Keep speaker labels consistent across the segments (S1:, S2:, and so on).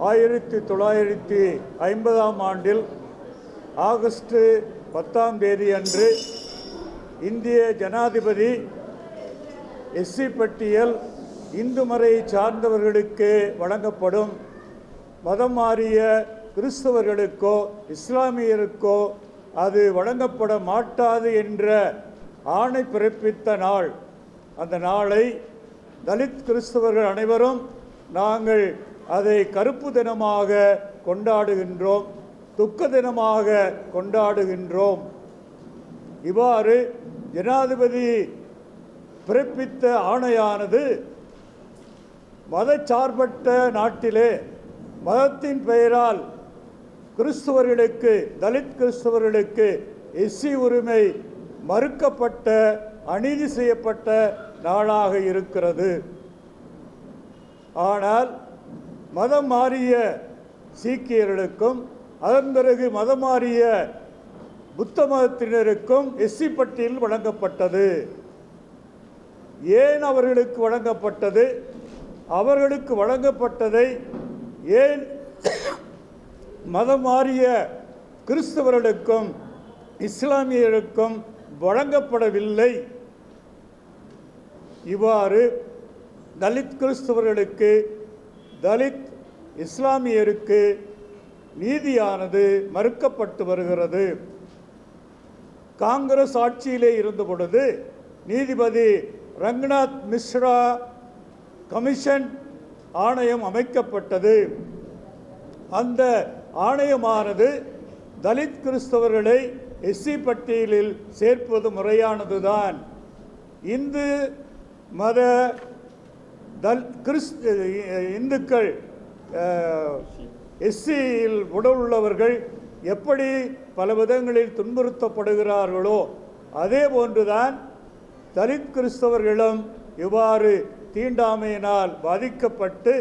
S1: 1950ஆம் ஆண்டில் ஆகஸ்ட் 10ஆம் தேதி அன்று இந்திய ஜனாதிபதி எஸ்சி பட்டியல் இந்து மறையை சார்ந்தவர்களுக்கு வழங்கப்படும், மதம் மாறிய கிறிஸ்தவர்களுக்கோ இஸ்லாமியருக்கோ அது வழங்கப்பட மாட்டாது என்ற ஆணை பிறப்பித்த நாள். அந்த நாளை தலித் கிறிஸ்தவர்கள் அனைவரும் நாங்கள் அதை கருப்பு தினமாக கொண்டாடுகின்றோம், துக்க தினமாக கொண்டாடுகின்றோம். இவ்வாறு ஜனாதிபதி பிறப்பித்த ஆணையானது மதச்சார்பற்ற நாட்டிலே மதத்தின் பெயரால் கிறிஸ்தவர்களுக்கு, தலித் கிறிஸ்தவர்களுக்கு எஸ்சி உரிமை மறுக்கப்பட்ட, அநீதி செய்யப்பட்ட நாளாக இருக்கிறது. ஆனால் மதம் மாறிய சீக்கியர்களுக்கும் அதன் பிறகு மதம் மாறிய புத்த மதத்தினருக்கும் எஸ்சி பட்டியல் வழங்கப்பட்டது. ஏன் அவர்களுக்கு வழங்கப்பட்டது? அவர்களுக்கு வழங்கப்பட்டதை ஏன் மதம் மாறிய கிறிஸ்தவர்களுக்கும் இஸ்லாமியருக்கும் வழங்கப்படவில்லை? இவ்வாறு தலித் கிறிஸ்தவர்களுக்கு, தலித் இஸ்லாமியருக்கு நீதியானது மறுக்கப்பட்டு வருகிறது. காங்கிரஸ் ஆட்சியிலே இருந்த பொழுது நீதிபதி ரங்கநாத் மிஸ்ரா கமிஷன் ஆணையம் அமைக்கப்பட்டது. அந்த ஆணையமானது தலித் கிறிஸ்தவர்களை எஸ்சி பட்டியலில் சேர்ப்பது முறையானதுதான். இந்து மத இந்துக்கள் எஸ்சியில் உடலுள்ளவர்கள் எப்படி பல விதங்களில் துன்புறுத்தப்படுகிறார்களோ அதே போன்றுதான் தலித் கிறிஸ்தவர்களும் இவ்வாறு தீண்டாமையினால் பாதிக்கப்பட்டு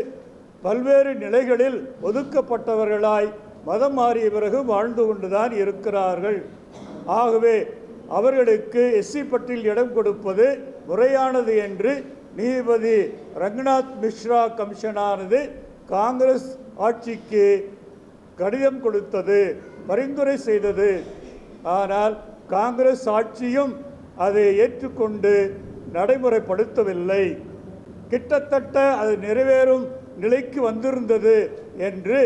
S1: பல்வேறு நிலைகளில் ஒதுக்கப்பட்டவர்களாய் மதம் மாறிய பிறகு வாழ்ந்து கொண்டுதான் இருக்கிறார்கள். ஆகவே அவர்களுக்கு எஸ்சி பட்டியலில் இடம் கொடுப்பது முறையானது என்று நீதிபதி ரங்கநாத் மிஸ்ரா கமிஷனானது காங்கிரஸ் ஆட்சிக்கு கடிதம் கொடுத்தது, பரிந்துரை செய்தது. ஆனால் காங்கிரஸ் ஆட்சியும் அதை ஏற்றுக்கொண்டு நடைமுறைப்படுத்தவில்லை. கிட்டத்தட்ட அது நிறைவேறும் நிலைக்கு வந்திருந்தது என்று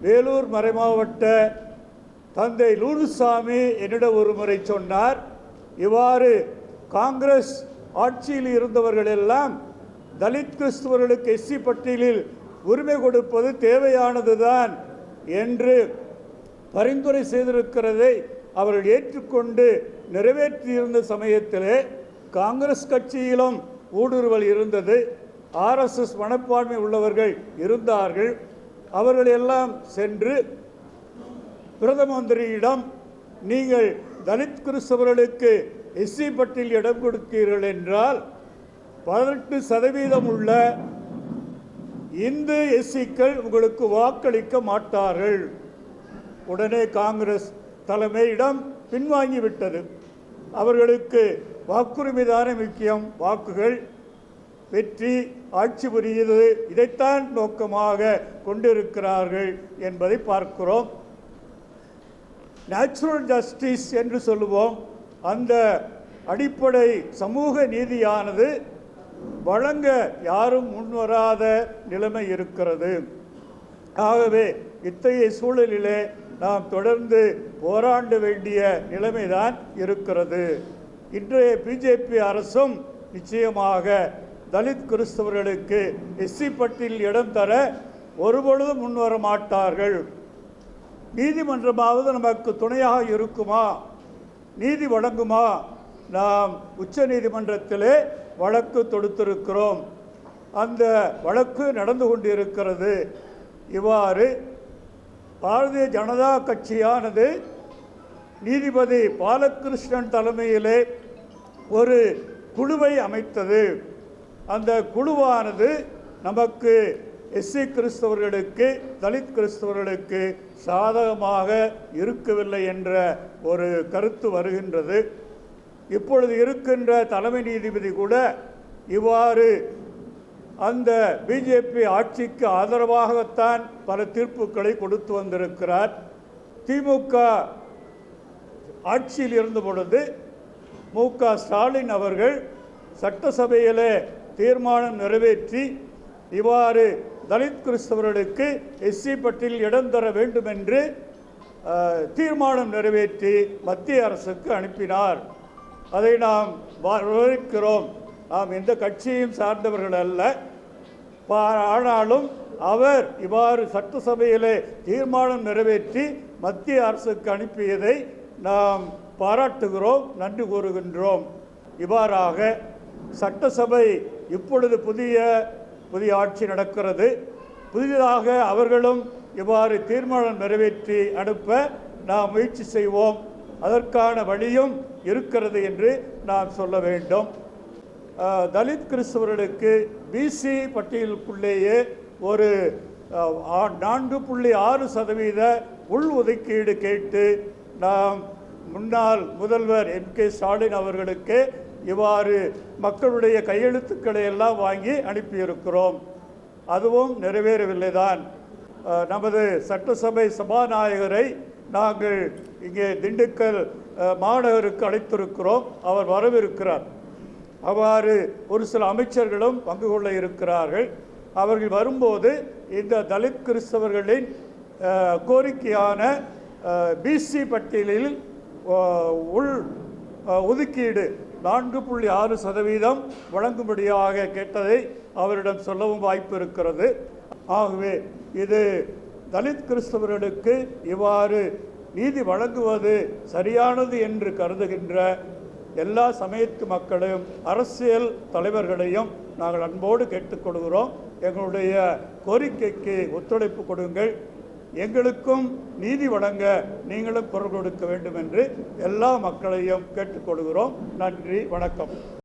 S1: வேலூர் மறைமாவட்ட தந்தை லூர்துசாமி என்னிடம் ஒரு முறை சொன்னார். இவ்வாறு காங்கிரஸ் ஆட்சியில் இருந்தவர்கள் எல்லாம் தலித் கிறிஸ்தவர்களுக்கு எஸ்சி பட்டியலில் உரிமை கொடுப்பது தேவையானதுதான் என்று பரிந்துரை செய்திருக்கிறதை அவர்கள் ஏற்றுக்கொண்டு நிறைவேற்றியிருந்த சமயத்திலே காங்கிரஸ் கட்சியிலும் ஊடுருவல் இருந்தது. ஆர்எஸ்எஸ் மனப்பான்மை உள்ளவர்கள் இருந்தார்கள். அவர்கள் எல்லாம் சென்று பிரதம மந்திரியிடம், நீங்கள் தலித் கிறிஸ்தவர்களுக்கு எஸ்சி பட்டியலில் இடம் கொடுத்தீர்கள் என்றால் 18% உள்ள இந்து எஸ்சிக்கள் உங்களுக்கு வாக்களிக்க மாட்டார்கள். உடனே காங்கிரஸ் தலைமையிடம் பின்வாங்கிவிட்டது. அவர்களுக்கு வாக்குரிமை தானே முக்கியம், வாக்குகள், வெற்றி, ஆட்சி புரியுது, இதைத்தான் நோக்கமாக கொண்டிருக்கிறார்கள் என்பதை பார்க்கிறோம். நேச்சுரல் ஜஸ்டிஸ் என்று சொல்லுவோம். அந்த அடிப்படை சமூக நீதியானது வழங்க யாரும் முன்வராத நிலைமை இருக்கிறது. ஆகவே இத்தகைய சூழலிலே நாம் தொடர்ந்து போராட வேண்டிய நிலைமைதான் இருக்கிறது. இன்றைய பிஜேபி அரசும் நிச்சயமாக தலித் கிறிஸ்தவர்களுக்கு எஸ்சி பட்டியலில் இடம் தர ஒருபொழுதும் முன்வர மாட்டார்கள். நீதிமன்றமாவது நமக்கு துணையாக இருக்குமா, நீதி வழங்குமா? நாம் உச்ச நீதிமன்றத்திலே வழக்கு தொடுத்திருக்கிறோம். அந்த வழக்கு நடந்து கொண்டிருக்கிறது. இவ்வாறு பாரதிய ஜனதா கட்சியானது நீதிபதி பாலகிருஷ்ணன் தலைமையிலே ஒரு குழுவை அமைத்தது. அந்த குழுவானது நமக்கு எஸ்சி கிறிஸ்தவர்களுக்கு, தலித் கிறிஸ்தவர்களுக்கு சாதகமாக இருக்கவில்லை என்ற ஒரு கருத்து வருகின்றது. இப்பொழுது இருக்கின்ற தலைமை நீதிபதி கூட இவ்வாறு அந்த பிஜேபி ஆட்சிக்கு ஆதரவாகத்தான் பல தீர்ப்புகளை கொடுத்து வந்திருக்கிறார். திமுக ஆட்சியில் இருந்த பொழுது மு.க. ஸ்டாலின் அவர்கள் சட்டசபையிலே தீர்மானம் நிறைவேற்றி இவ்வாறு தலித் கிறிஸ்தவர்களுக்கு எஸ்சி பட்டியலில் இடம் தர வேண்டும் என்று தீர்மானம் நிறைவேற்றி மத்திய அரசுக்கு அனுப்பினார். அதை நாம் வரவேற்கிறோம். நாம் எந்த கட்சியையும் சார்ந்தவர்கள் அல்ல. ஆனாலும் அவர் இவ்வாறு சட்டசபையிலே தீர்மானம் நிறைவேற்றி மத்திய அரசுக்கு அனுப்பியதை நாம் பாராட்டுகிறோம், நன்றி கூறுகின்றோம். இவ்வாறாக சட்டசபை இப்பொழுது புதிய ஆட்சி நடக்கிறது. புதிதாக அவர்களும் இவ்வாறு தீர்மானம் நிறைவேற்றி அனுப்ப நாம் முயற்சி செய்வோம். அதற்கான வழியும் இருக்கிறது என்று நான் சொல்ல வேண்டும். தலித் கிறிஸ்தவர்களுக்கு பிசி பட்டியலுக்குள்ளேயே ஒரு 4.6% உள் ஒதுக்கீடு கேட்டு நாம் முன்னாள் முதல்வர் M.K. ஸ்டாலின் அவர்களுக்கு இவ்வாறு மக்களுடைய கையெழுத்துக்களை எல்லாம் வாங்கி அனுப்பியிருக்கிறோம். அதுவும் நிறைவேறவில்லை தான். நமது சட்டசபை சபாநாயகரை நாங்கள் இங்கே திண்டுக்கல் மாநகருக்கு அழைத்திருக்கிறோம். அவர் வரவிருக்கிறார். அவ்வாறு ஒரு சில அமைச்சர்களும் பங்கு கொள்ள இருக்கிறார்கள். அவர்கள் வரும்போது இந்த தலித் கிறிஸ்தவர்களின் கோரிக்கையான பிசி பட்டியலில் உள் ஒதுக்கீடு 4.6% வழங்கும்படியாக கேட்டதை அவரிடம் சொல்லவும் வாய்ப்பு இருக்கிறது. ஆகவே இது தலித் கிறிஸ்தவர்களுக்கு இவ்வாறு நீதி வழங்குவது சரியானது என்று கருதுகின்ற எல்லா சமயத்து மக்களையும் அரசியல் தலைவர்களையும் நாங்கள் அன்போடு கேட்டுக்கொள்கிறோம். எங்களுடைய கோரிக்கைக்கு ஒத்துழைப்பு கொடுங்கள். எங்களுக்கும் நீதி வழங்க நீங்களும் குரல் கொடுக்க வேண்டும் என்று எல்லா மக்களையும் கேட்டுக்கொள்கிறோம். நன்றி, வணக்கம்.